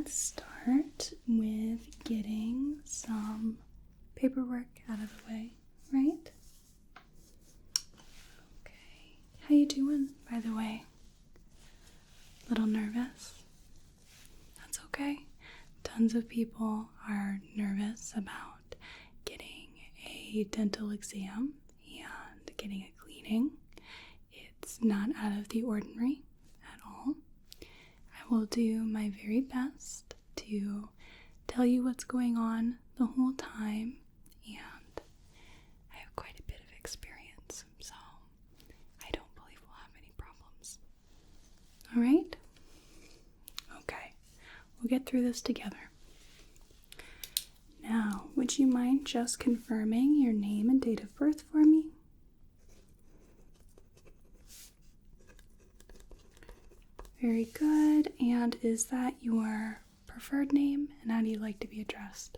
let's start with getting some paperwork out of the way, right? Okay. How you doing, by the way? A little nervous? That's okay. Tons of people are nervous about getting a dental exam and getting a cleaning. It's not out of the ordinary at all. I will do my very best to tell you what's going on the whole time, and I have quite a bit of experience, so I don't believe we'll have any problems. All right? Okay, we'll get through this together. Now, would you mind just confirming your name and date of birth for me? Very good. And is that your preferred name? And how do you like to be addressed?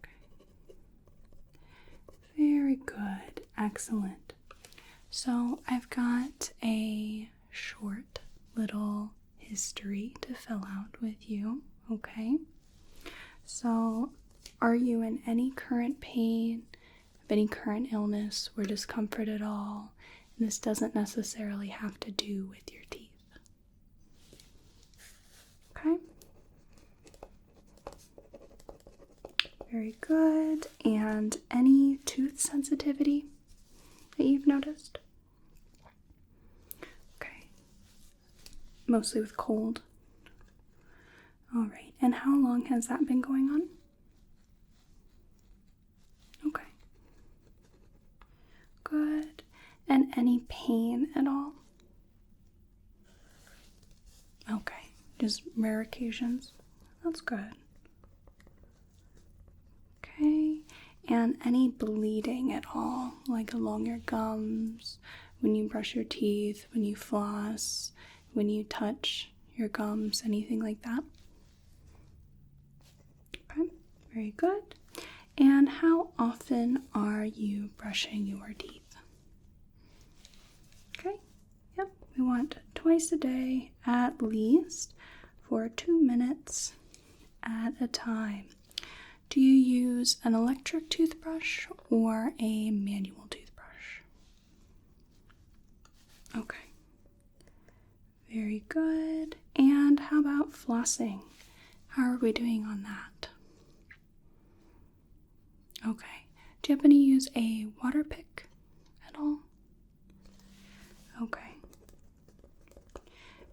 Okay. Very good. Excellent. So I've got a short little history to fill out with you, okay? So are you in any current pain, any current illness or discomfort at all? And this doesn't necessarily have to do with your teeth. Okay? Very good. And any tooth sensitivity that you've noticed? Okay. Mostly with cold. All right. And how long has that been going on? Okay. Good. And any pain at all? Okay. Just rare occasions. That's good. Okay. And any bleeding at all? Like along your gums, when you brush your teeth, when you floss, when you touch your gums, anything like that? Okay. Very good. And how often are you brushing your teeth? Okay, yep, we want twice a day at least for 2 minutes at a time. Do you use an electric toothbrush or a manual toothbrush? Okay, very good. And how about flossing? How are we doing on that? Okay, do you happen to use a water pick at all? Okay.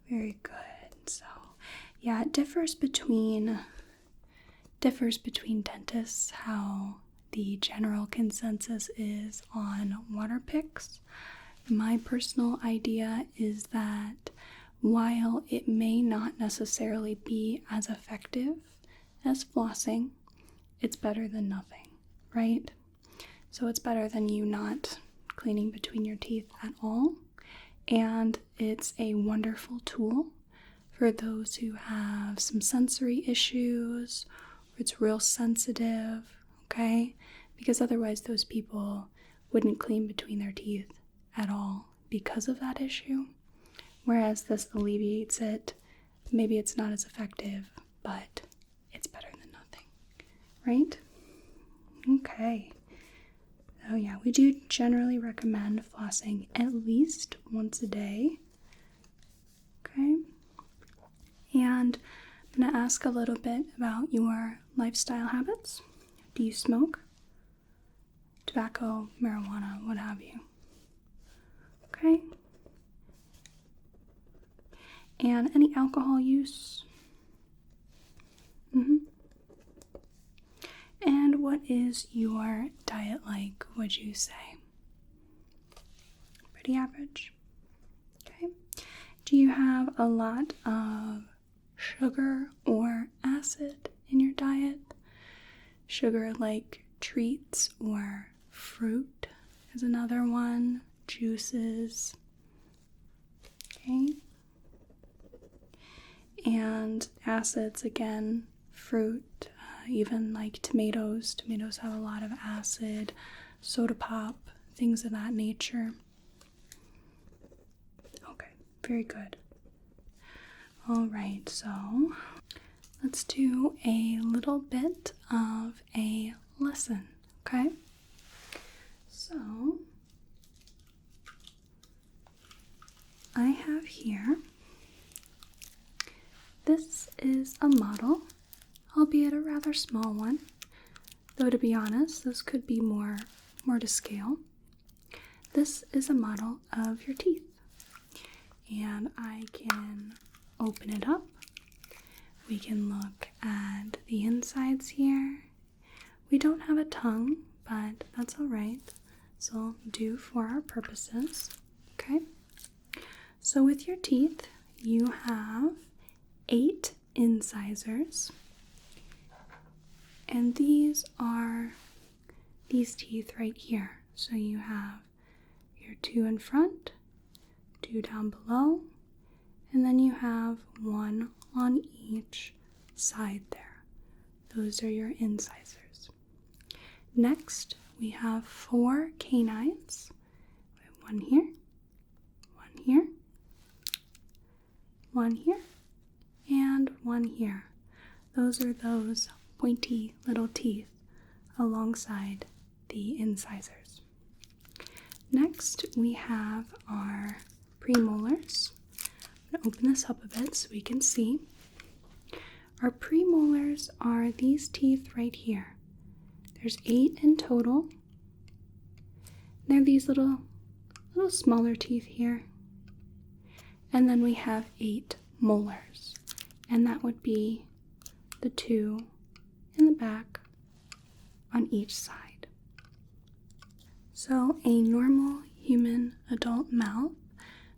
Very good. So, yeah, it differs between dentists how the general consensus is on water picks. My personal idea is that while it may not necessarily be as effective as flossing, it's better than nothing, right? So it's better than you not cleaning between your teeth at all. And it's a wonderful tool for those who have some sensory issues, or it's real sensitive, okay? Because otherwise those people wouldn't clean between their teeth at all because of that issue. Whereas this alleviates it. Maybe it's not as effective, but it's better than nothing, right? Okay. Oh yeah, we do generally recommend flossing at least once a day. Okay. And I'm going to ask a little bit about your lifestyle habits. Do you smoke? Tobacco, marijuana, what have you? Okay. And any alcohol use? And what is your diet like, would you say? Pretty average? Okay. Do you have a lot of sugar or acid in your diet? Sugar like treats or fruit is another one. Juices. Okay. And acids, again, fruit, even like tomatoes. Tomatoes have a lot of acid, soda pop, things of that nature. Okay, very good. Alright, so let's do a little bit of a lesson, okay? So, I have here, this is a model, albeit a rather small one, though to be honest, this could be more to scale. This is a model of your teeth, and I can open it up. We can look at the insides here. We don't have a tongue, but that's alright. So I'll do for our purposes. Okay? So with your teeth, you have 8 incisors. And these are these teeth right here. So you have your 2 in front, 2 down below, and then you have 1 on each side there. Those are your incisors. Next, we have 4 canines. One here, 1 here, 1 here, and 1 here. Those are those pointy little teeth alongside the incisors. Next, we have our premolars. I'm going to open this up a bit so we can see. Our premolars are these teeth right here. There's 8 in total. They're these little smaller teeth here. And then we have 8 molars. And that would be the 2 in the back on each side. So a normal human adult mouth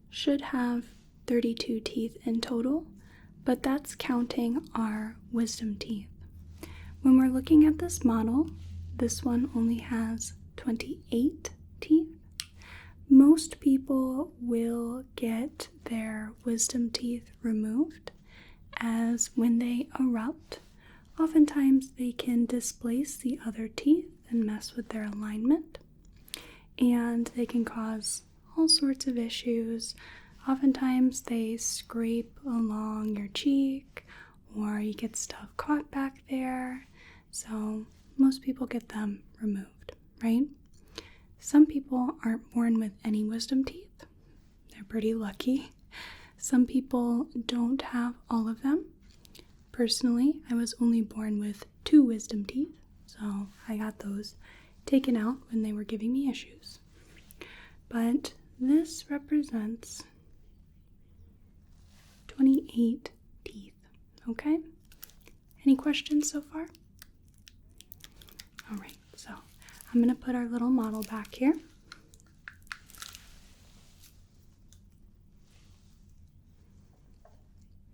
should have 32 teeth in total, but that's counting our wisdom teeth. When we're looking at this model, this one only has 28 teeth. Most people will get their wisdom teeth removed, as when they erupt, oftentimes they can displace the other teeth and mess with their alignment, and they can cause all sorts of issues. Oftentimes they scrape along your cheek, or you get stuff caught back there, so most people get them removed, right? Some people aren't born with any wisdom teeth. They're pretty lucky. Some people don't have all of them. Personally, I was only born with 2 wisdom teeth, so I got those taken out when they were giving me issues. But this represents 28 teeth, okay? Any questions so far? Alright, so I'm going to put our little model back here.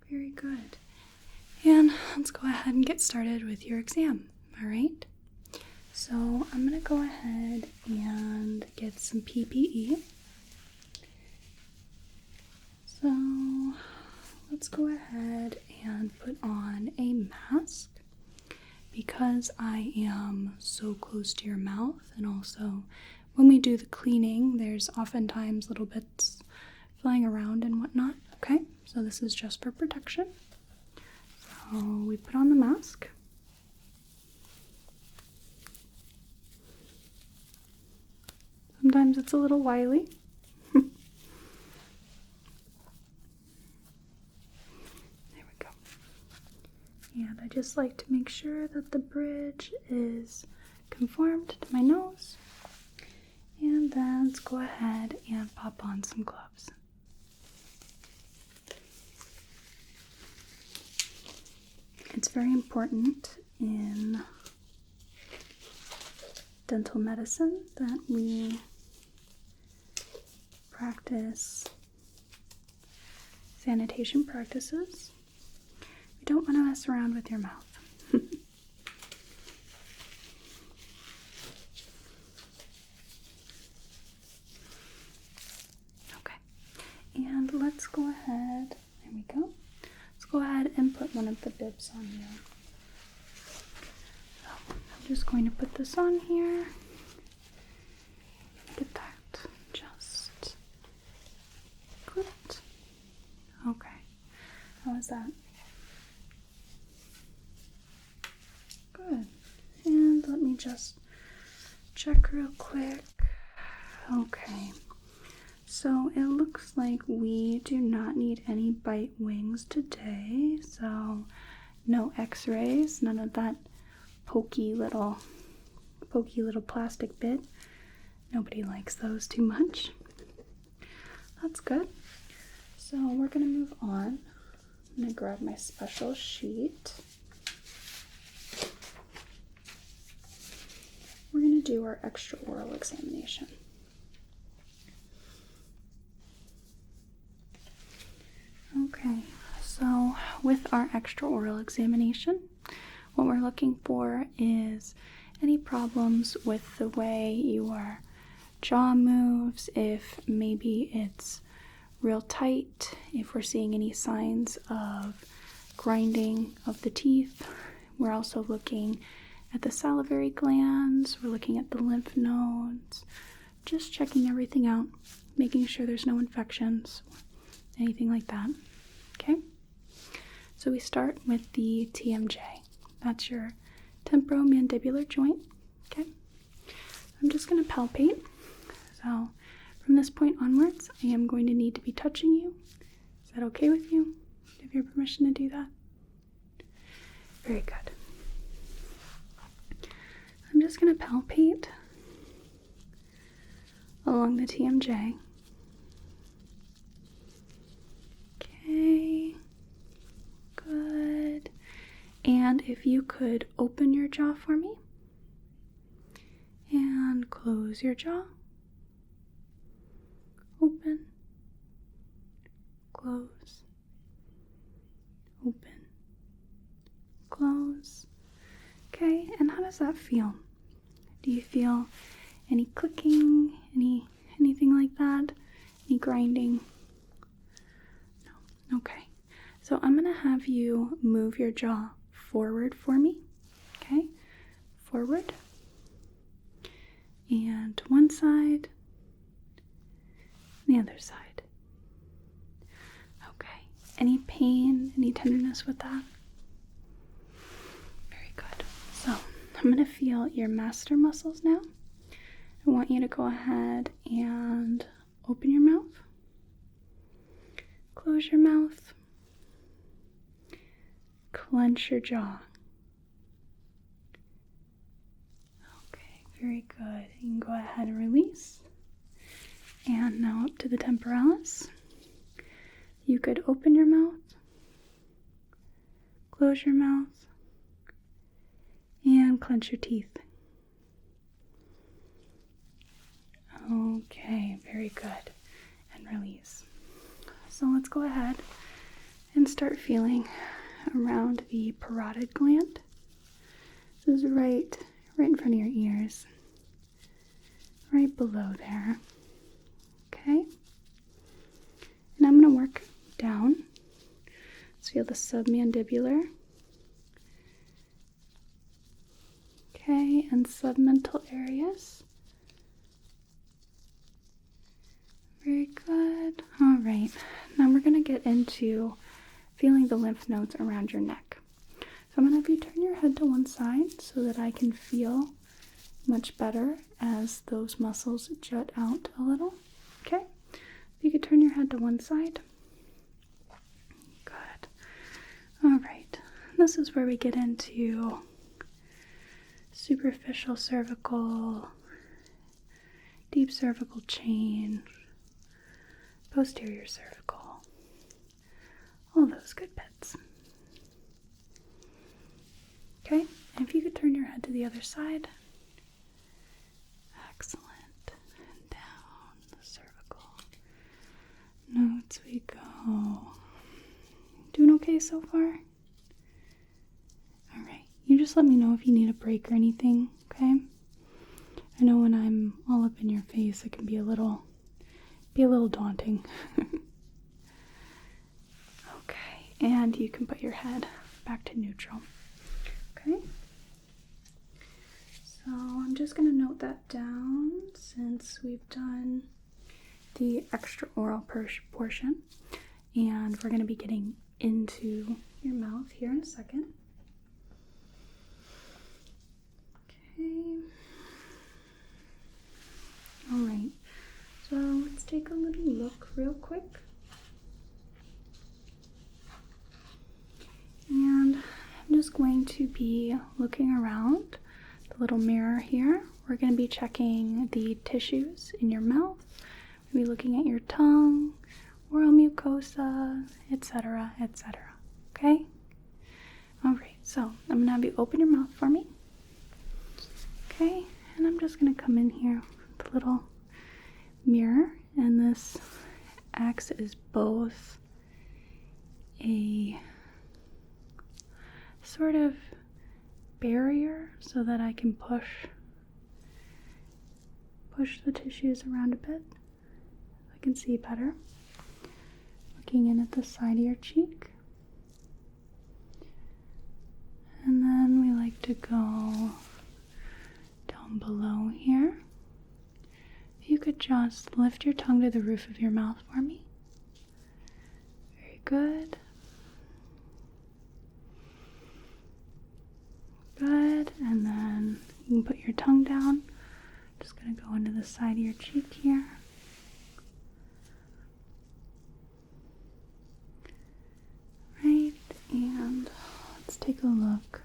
Very good. And let's go ahead and get started with your exam, alright? So I'm going to go ahead and get some PPE. So let's go ahead and put on a mask, because I am so close to your mouth, and also when we do the cleaning, there's oftentimes little bits flying around and whatnot, okay? So this is just for protection. So we put on the mask. Sometimes it's a little wily. And I just like to make sure that the bridge is conformed to my nose. And then let's go ahead and pop on some gloves. It's very important in dental medicine that we practice sanitation practices. You don't want to mess around with your mouth. Okay, and let's go ahead, there we go. Let's go ahead and put one of the bibs on you. So I'm just going to put this on here. Get that just good. Okay. How is that? Good. And let me just check real quick. Okay. So it looks like we do not need any bite wings today. So no x-rays, none of that pokey little plastic bit. Nobody likes those too much. That's good. So we're gonna move on. I'm gonna grab my special sheet. We're gonna do our extraoral examination. Okay, so with our extraoral examination, what we're looking for is any problems with the way your jaw moves, if maybe it's real tight, if we're seeing any signs of grinding of the teeth. We're also looking at the salivary glands, we're looking at the lymph nodes, just checking everything out, making sure there's no infections, anything like that. Okay, so we start with the TMJ. That's your temporomandibular joint. Okay, I'm just going to palpate. So from this point onwards, I am going to need to be touching you. Is that okay with you? Do you have your permission to do that? Very good. I'm just going to palpate along the TMJ. Okay, good. And if you could open your jaw for me and close your jaw. Open, close, open, close. Okay, and how does that feel? Do you feel any clicking, anything like that? Any grinding? No. Okay. So I'm going to have you move your jaw forward for me. Okay? Forward. And to one side. The other side. Okay. Any pain, any tenderness with that? Very good. So I'm going to feel your masseter muscles now. I want you to go ahead and open your mouth. Close your mouth. Clench your jaw. Okay, very good. You can go ahead and release. And now up to the temporalis. You could open your mouth, close your mouth, and clench your teeth. Okay, very good. And release. So let's go ahead and start feeling around the parotid gland. This is right in front of your ears. Right below there. Okay? And I'm going to work down. So feel the submandibular. Okay, and submental areas. Very good. All right. Now we're going to get into feeling the lymph nodes around your neck. So I'm going to have you turn your head to one side so that I can feel much better as those muscles jut out a little. Okay? If you could turn your head to one side. Good. All right. This is where we get into superficial cervical, deep cervical chain, posterior cervical, all those good bits. Okay, and if you could turn your head to the other side. Excellent. And down the cervical. Notes we go. Doing okay so far? Alright, you just let me know if you need a break or anything, okay? I know when I'm all up in your face, it can be a little daunting. Okay, and you can put your head back to neutral. Okay? So I'm just going to note that down since we've done the extraoral portion, and we're going to be getting into your mouth here in a second. Okay. Alright, so let's take a little look real quick. And I'm just going to be looking around the little mirror here. We're going to be checking the tissues in your mouth. We'll be looking at your tongue, oral mucosa, etc., etc. Okay? Alright, so I'm going to have you open your mouth for me. Okay, and I'm just going to come in here with a little mirror, and this acts as both a sort of barrier so that I can push the tissues around a bit so I can see better. Looking in at the side of your cheek. And then we like to go down below here. If you could just lift your tongue to the roof of your mouth for me. Very good. Good, and then you can put your tongue down. Just going to go into the side of your cheek here. Right, and let's take a look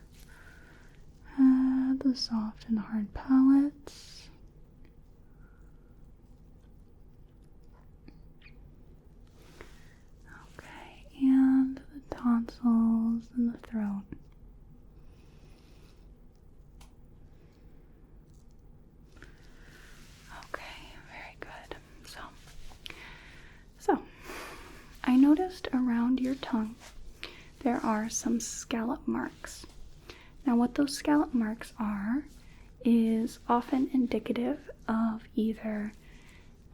at the soft and hard palates. Okay, and the tonsils and the throat. So, I noticed around your tongue there are some scallop marks. Now what those scallop marks are is often indicative of either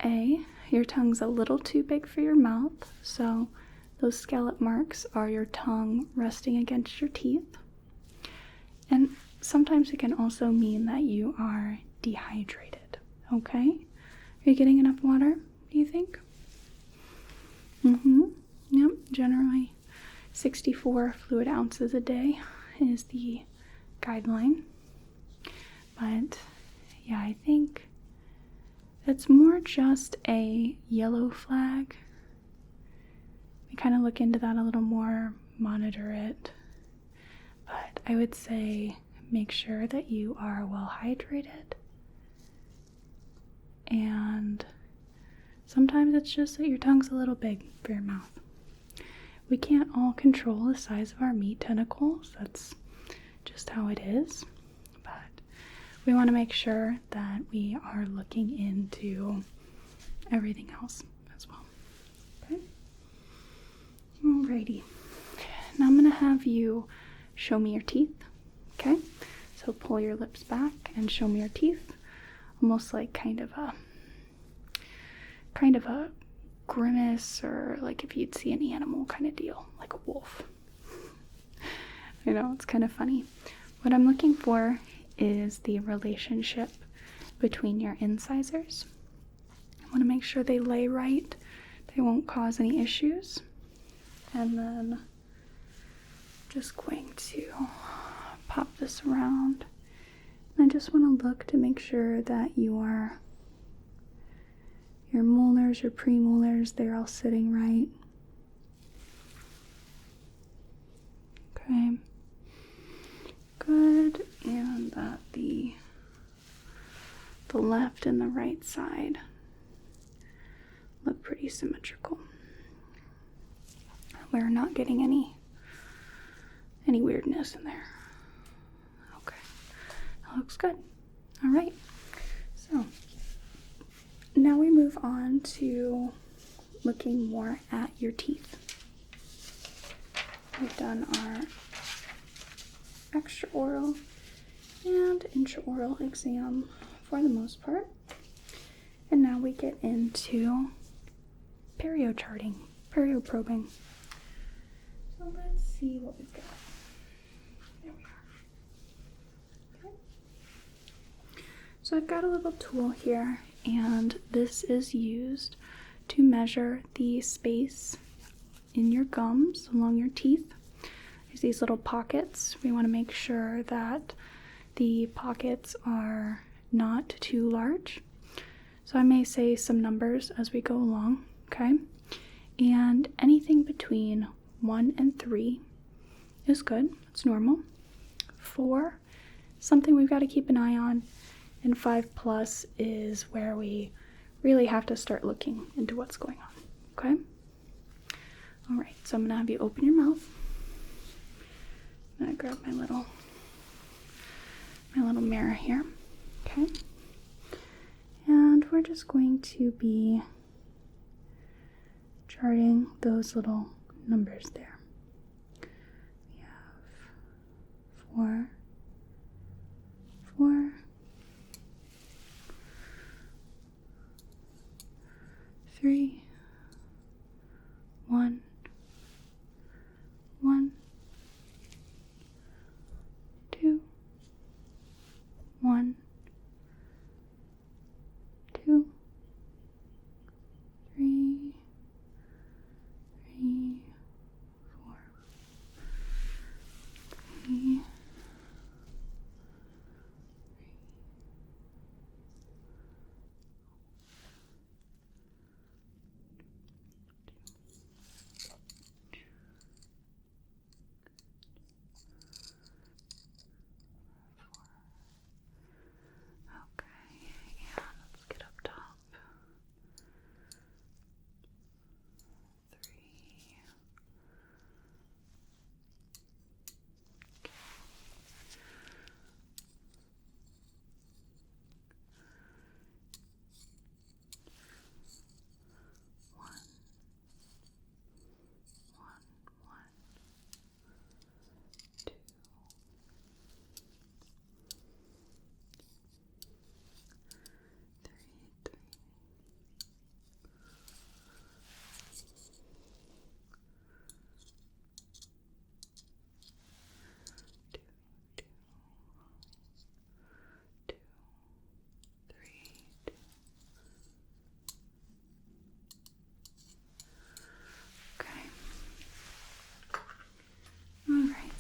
A, your tongue's a little too big for your mouth, so those scallop marks are your tongue resting against your teeth. And sometimes it can also mean that you are dehydrated, okay? Are you getting enough water, do you think? Yep, generally 64 fluid ounces a day is the guideline. But yeah, I think it's more just a yellow flag. We kind of look into that a little more, monitor it. But I would say make sure that you are well hydrated. And sometimes it's just that your tongue's a little big for your mouth. We can't all control the size of our meat tentacles. That's just how it is. But we want to make sure that we are looking into everything else as well. Okay? Alrighty. Now I'm going to have you show me your teeth. Okay? So pull your lips back and show me your teeth. Almost like kind of a grimace, or like if you'd see an animal kind of deal, like a wolf. You know, it's kind of funny. What I'm looking for is the relationship between your incisors. I want to make sure they lay right, they won't cause any issues. And then just going to pop this around. I just want to look to make sure that your molars, your premolars, they're all sitting right. Okay. Good. And that the left and the right side look pretty symmetrical. We're not getting any weirdness in there. Okay. That looks good. All right. So now we move on to looking more at your teeth. We've done our extraoral and intraoral exam for the most part. And now we get into perio-charting, perio-probing. So let's see what we've got. There we are. Okay. So I've got a little tool here, and this is used to measure the space in your gums along your teeth. There's these little pockets. We want to make sure that the pockets are not too large. So I may say some numbers as we go along, okay? And anything between 1 and 3 is good. It's normal. 4, something we've got to keep an eye on. And 5+ is where we really have to start looking into what's going on, okay? All right, so I'm going to have you open your mouth. I'm going to grab my little mirror here, okay? And we're just going to be charting those little numbers there. We have 4, 4, 3, 1, 1, 2, 1, 2, 3, 4, 3,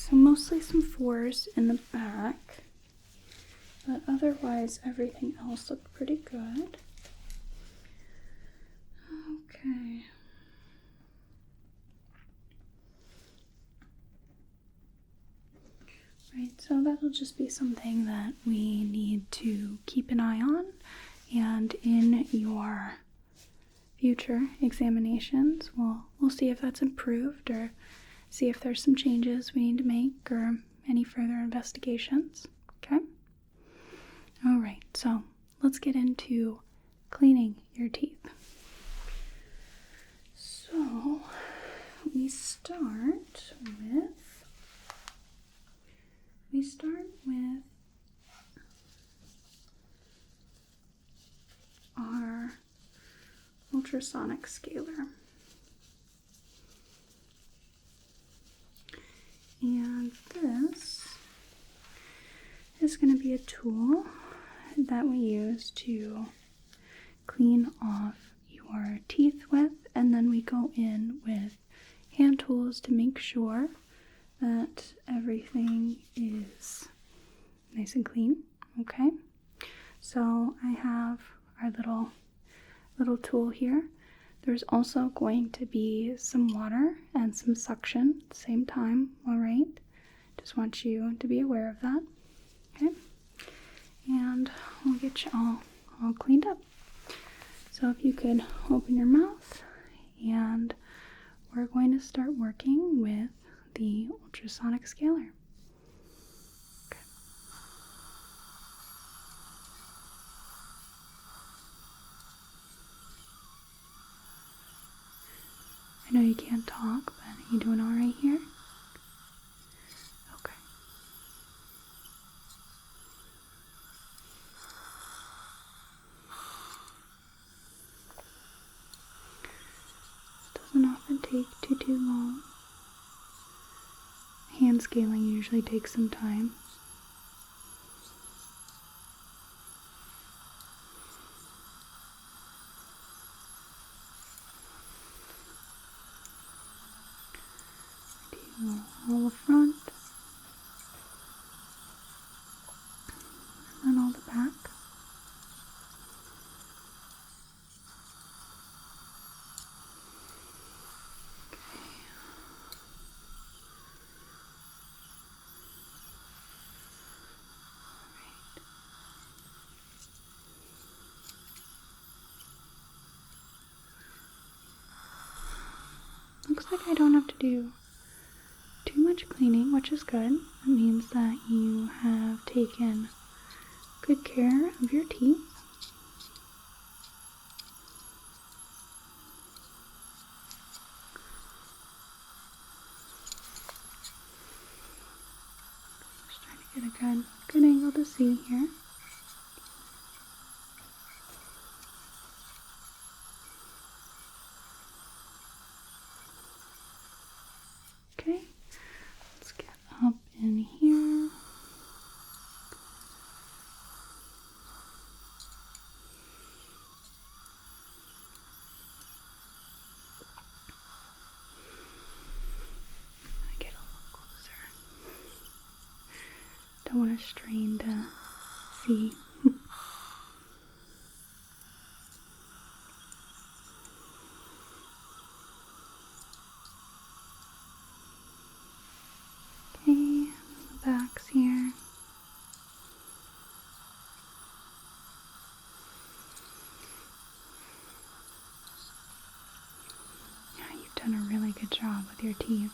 So mostly some 4s in the back, but otherwise everything else looked pretty good. Okay. Right, so that'll just be something that we need to keep an eye on, and in your future examinations, we'll see if that's improved or see if there's some changes we need to make or any further investigations, okay? All right, so let's get into cleaning your teeth. So we start with our ultrasonic scaler. And this is going to be a tool that we use to clean off your teeth with, and then we go in with hand tools to make sure that everything is nice and clean, okay? So I have our little tool here. There's also going to be some water and some suction at the same time, all right? Just want you to be aware of that, okay? And we'll get you all cleaned up. So if you could open your mouth, and we're going to start working with the ultrasonic scaler. Okay. I know you can't talk, but you doing all right here? Okay. It doesn't often take too long. Hand scaling usually takes some time. all the front, and then all the back. Looks like I don't have to do too much cleaning, which is good. It means that you have taken good care of your teeth. Just trying to get a good angle to see here. Okay, let's get up in here. Get a little closer. Don't want to strain to see. Okay, the backs here. Yeah, you've done a really good job with your teeth.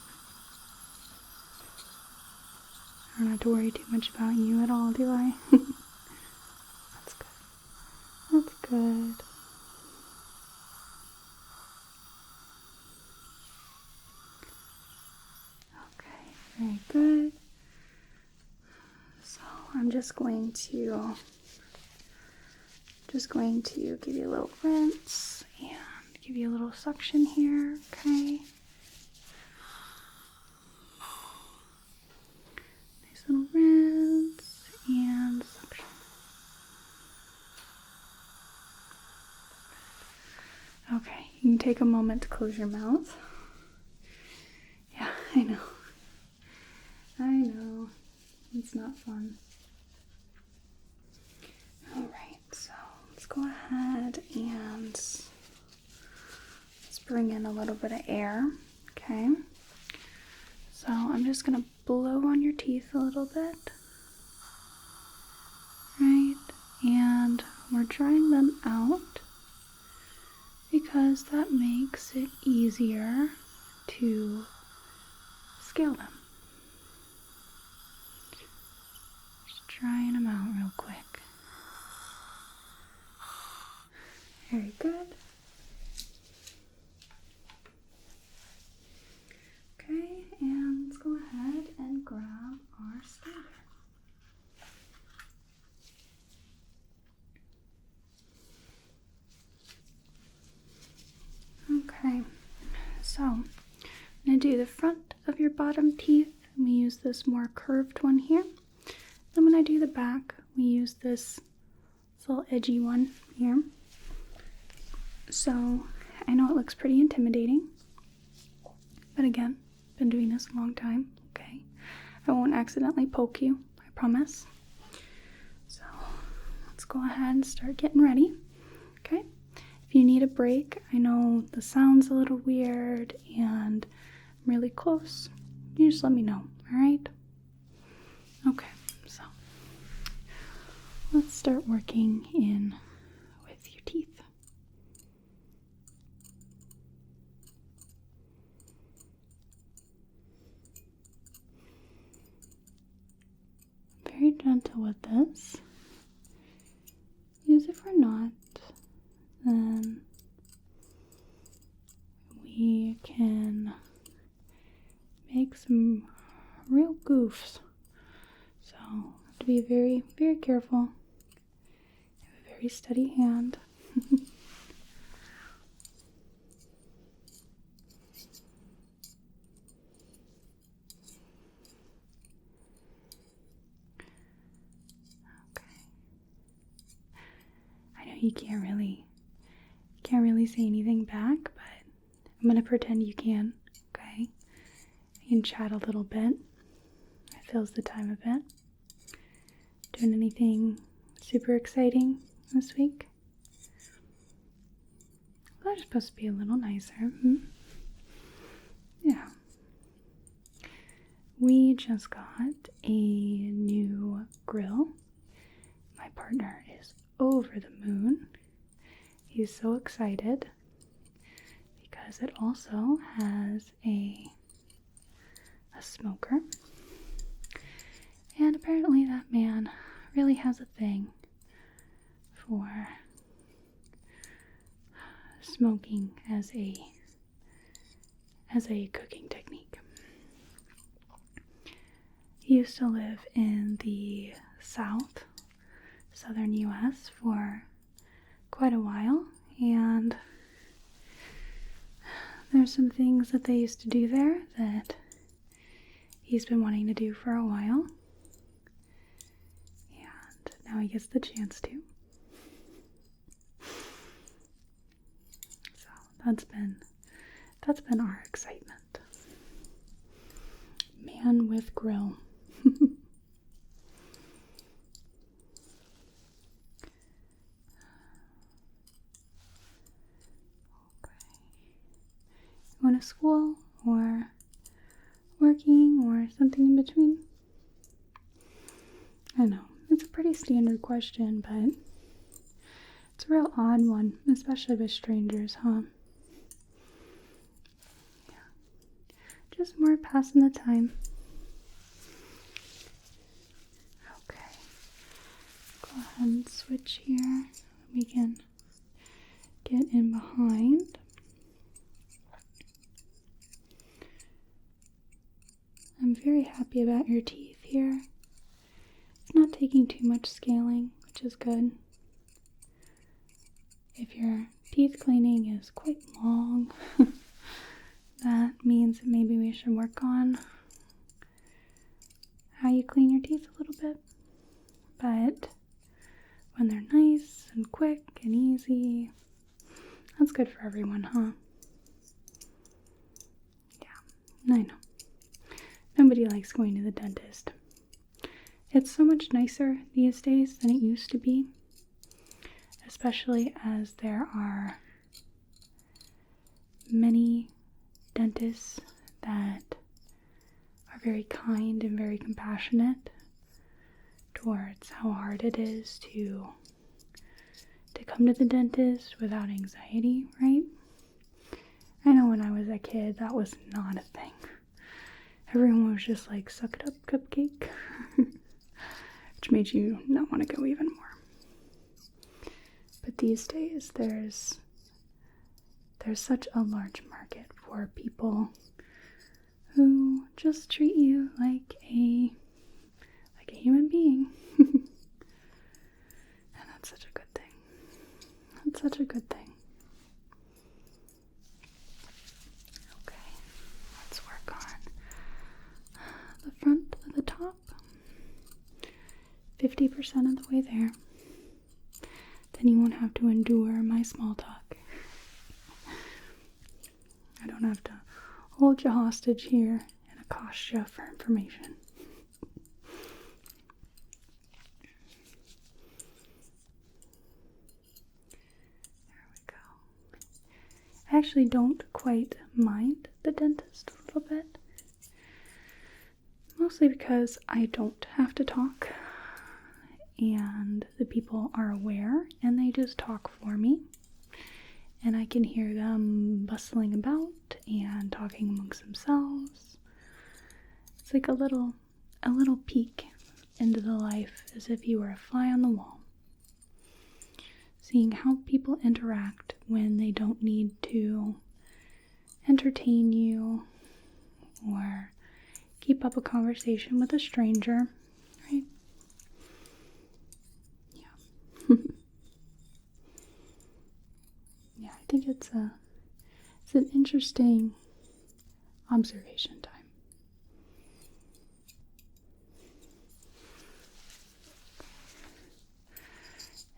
I don't have to worry too much about you at all, do I? That's good. That's good. Okay, very good. So I'm just going to give you a little rinse and give you a little suction here, okay? Nice little rinse and suction. Okay, you can take a moment to close your mouth. Yeah, I know. It's not fun. Alright, so let's go ahead and let's bring in a little bit of air, okay? So I'm just going to blow on your teeth a little bit, right? And we're drying them out because that makes it easier to scale them. Just drying them out real quick. Very good. Okay, and let's go ahead and grab our scaler. Okay, so I'm going to do the front of your bottom teeth. We use this more curved one here. Then when I do the back, we use this little edgy one here. So I know it looks pretty intimidating, but again, been doing this a long time, okay? I won't accidentally poke you, I promise. So let's go ahead and start getting ready, okay? If you need a break, I know the sound's a little weird and I'm really close, you just let me know, alright? Okay, so let's start working in with your teeth. Very gentle with this. Because if we're not, then we can make some real goofs. So have to be very, very careful. Have a very steady hand. You can't really say anything back, but I'm gonna pretend you can, okay? and chat a little bit. It fills the time a bit. Doing anything super exciting this week? Well, they're supposed to be a little nicer. Yeah. We just got a new grill. My partner is over the moon. He's so excited because it also has a smoker. And apparently that man really has a thing for smoking as a cooking technique. He used to live in the southern US for quite a while, and there's some things that they used to do there that he's been wanting to do for a while, and now he gets the chance to. So that's been our excitement. Man with grill. Going to school or working or something in between? I know, it's a pretty standard question, but it's a real odd one, especially with strangers, huh? Yeah. Just more passing the time. Okay. Go ahead and switch here. We can get in behind. I'm very happy about your teeth here. It's not taking too much scaling, which is good. If your teeth cleaning is quite long, that means that maybe we should work on how you clean your teeth a little bit. But when they're nice and quick and easy, that's good for everyone, huh? Yeah, I know. Nobody likes going to the dentist. It's so much nicer these days than it used to be, especially as there are many dentists that are very kind and very compassionate towards how hard it is to come to the dentist without anxiety, right? I know when I was a kid, that was not a thing. Everyone was just like, suck it up, cupcake. Which made you not want to go even more. But these days, there's such a large market for people who just treat you like a human being. And that's such a good thing. That's such a good thing. Okay, let's work on the front of the top. 50% of the way there. Then you won't have to endure my small talk. I don't have to hold you hostage here and accost you for information. There we go. I actually don't quite mind the dentist a little bit. Mostly because I don't have to talk. And the people are aware and they just talk for me, and I can hear them bustling about and talking amongst themselves. It's like a little peek into the life, as if you were a fly on the wall, seeing how people interact when they don't need to entertain you or keep up a conversation with a stranger, right? Yeah, I think it's an interesting observation time.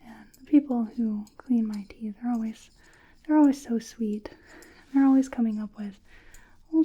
And the people who clean my teeth are always so sweet. They're always coming up with all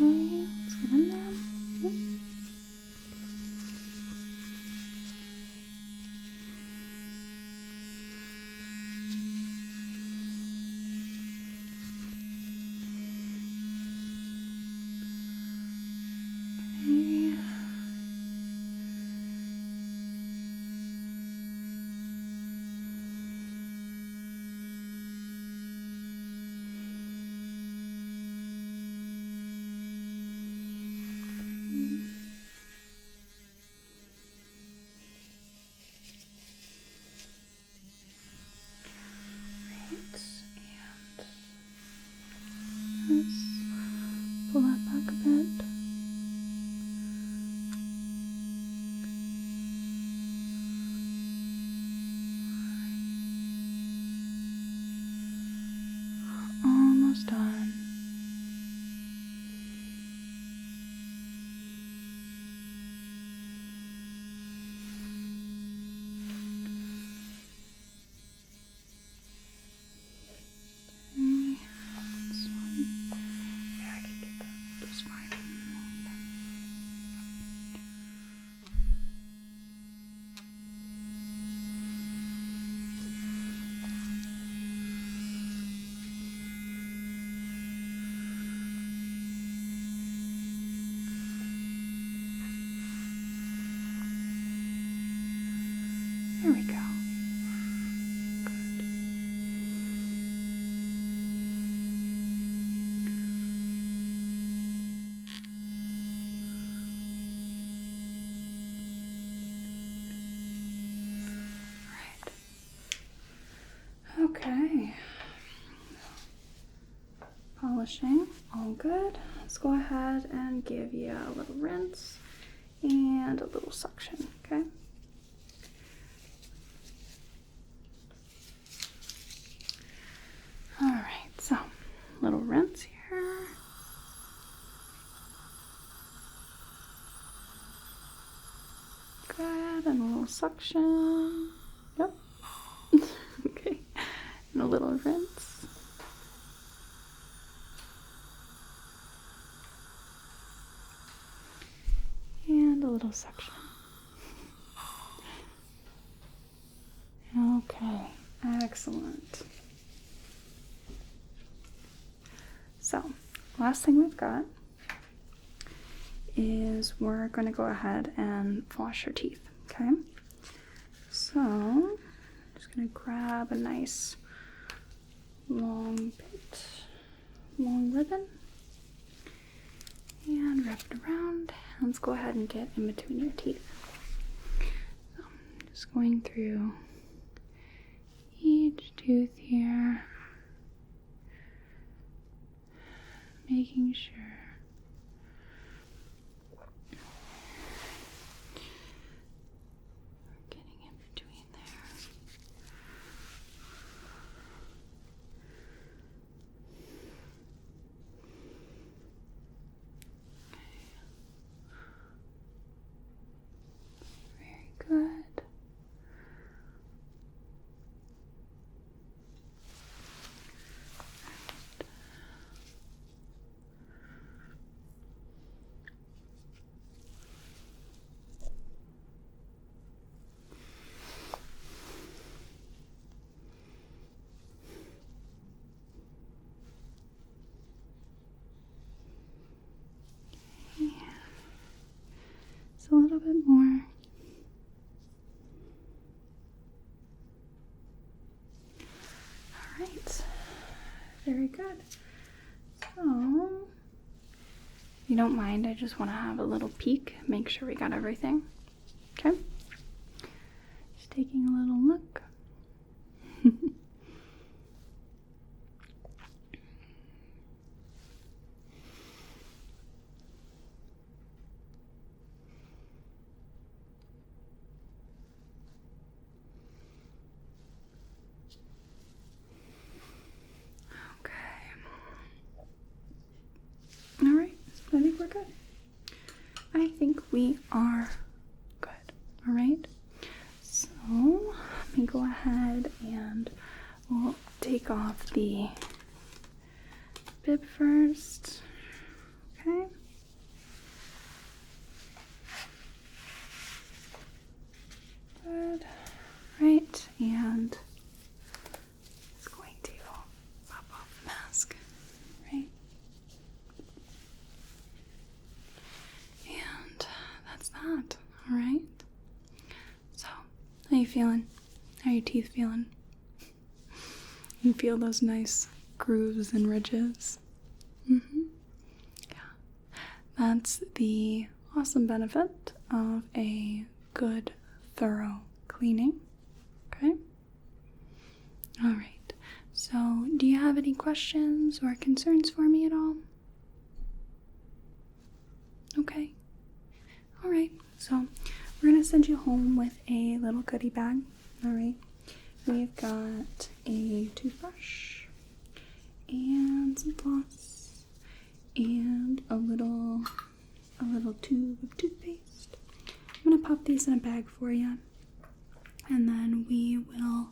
Okay, let's get in there. Yep. Pull that back a bit. Almost done. There we go. Good. Right. Okay. Polishing, all good. Let's go ahead and give you a little rinse and a little suction, okay? Alright, so little rinse here. Good, and a little suction. Yep. Okay, and a little rinse. And a little suction. Okay, excellent. So, last thing we've got is we're going to go ahead and floss your teeth, okay? So, I'm just going to grab a nice long ribbon and wrap it around. Let's go ahead and get in between your teeth. So, just going through each tooth here, making sure we're getting in between there. Very good. A little bit more. All right, very good. So, if you don't mind, I just want to have a little peek, make sure we got everything. Okay, just taking a little look. I think we're good. I think we are good. All right. So let me go ahead and we'll take off the bib first. Okay. feeling? How are your teeth feeling? You feel those nice grooves and ridges? Mm-hmm. Yeah. That's the awesome benefit of a good, thorough cleaning. Okay? Alright. So, do you have any questions or concerns for me at all? Okay. Alright. So, we're going to send you home with a little goodie bag. Alright. We've got a toothbrush and some floss and a little tube of toothpaste. I'm gonna pop these in a bag for you, and then we will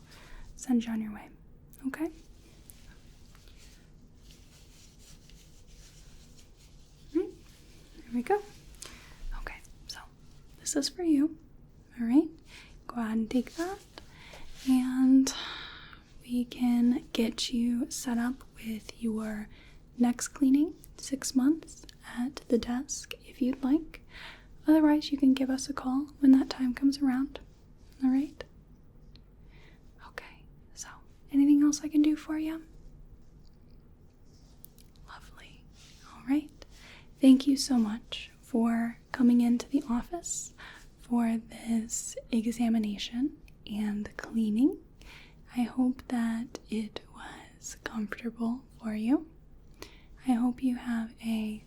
send you on your way. Okay? Alright, there we go. Okay, so this is for you. Alright, go ahead and take that, and we can get you set up with your next cleaning, 6 months, at the desk if you'd like. Otherwise, you can give us a call when that time comes around. Alright? Okay, so anything else I can do for you? Lovely. Alright. Thank you so much for coming into the office for this examination and cleaning. I hope that it was comfortable for you. I hope you have a